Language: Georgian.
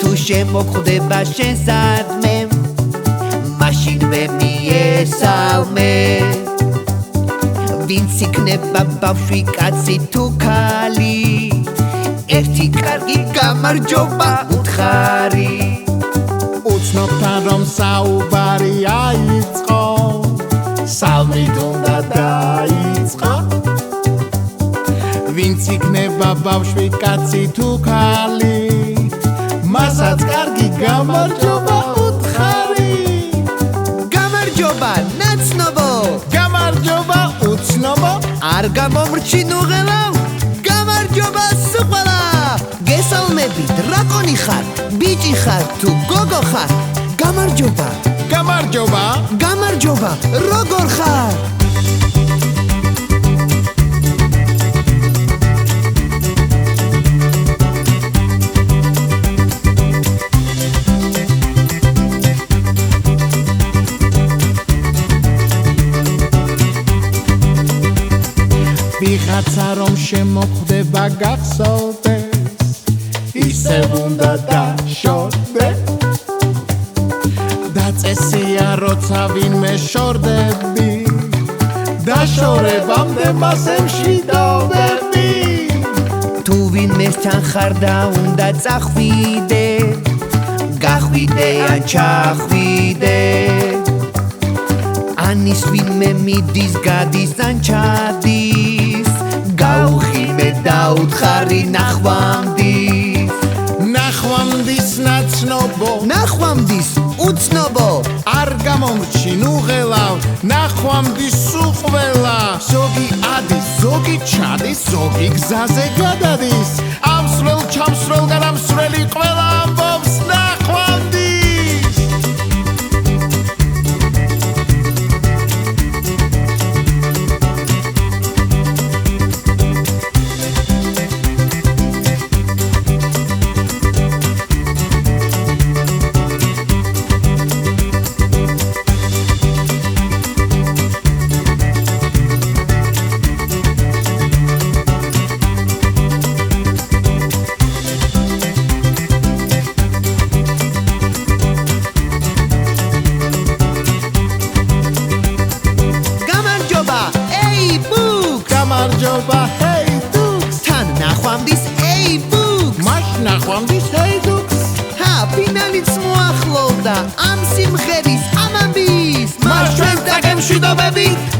თუ შემოხვდება შენსადმე მაშინვე მიესალმე ვინც იქნება ბავშვი კაცი თუ ქალი ერთი კარგი გამარჯობა უთხარი უცნობთან რომ საუბარი აიწყო სალმით უნდა დაიწყო ვინც იქნება ბავშვი კაცი თუ ქალი მასაც კარგი გამარჯობა უთხარი გამარჯობა ნაცნობო გამარჯობა უცნობო არ გამომრჩინუღელავ გამარჯობა სუყველა გესალმები დრაკონი ხარ ბიჭი ხარ თუ გოგო ხარ გამარჯობა გამარჯობა გამარჯობა როგორ ხარ ვიღაცა რომ შემოხვდება გახსოვდეს ისევ უნდა დაშორდეს დაწესია როცა ვინმე შორდები დაშორებამდე მასე მშვიდობები თუ ვინმესთან ხარ და უნდა წახვიდე გახვიდე ან ჩახვიდე ანის ვინმე მიდის გადის ან ჩადის გაუხიმე დაუთხარი ნახვამდის ნახვამდის ნაცნობო ნახვამდის უცნობო არ გამომრჩინუღელავ ნახვამდის სუყველა ზოგი ადის ზოგი ჩადის ზოგი გზაზე გადადის ამსრელ ჩამსრელგან ამსრელი ყველა ამბობს ნახვამდის გამარჯობა ჰეი დუქს თან ნახვამდის ეი ბუქს მაშ ნახვამდის ჰეი დუქს ჰა ფინალიც მოახლოვდა ამ სიმღერის ამ ამბის მას ჩვენ დაგემშვიდობებით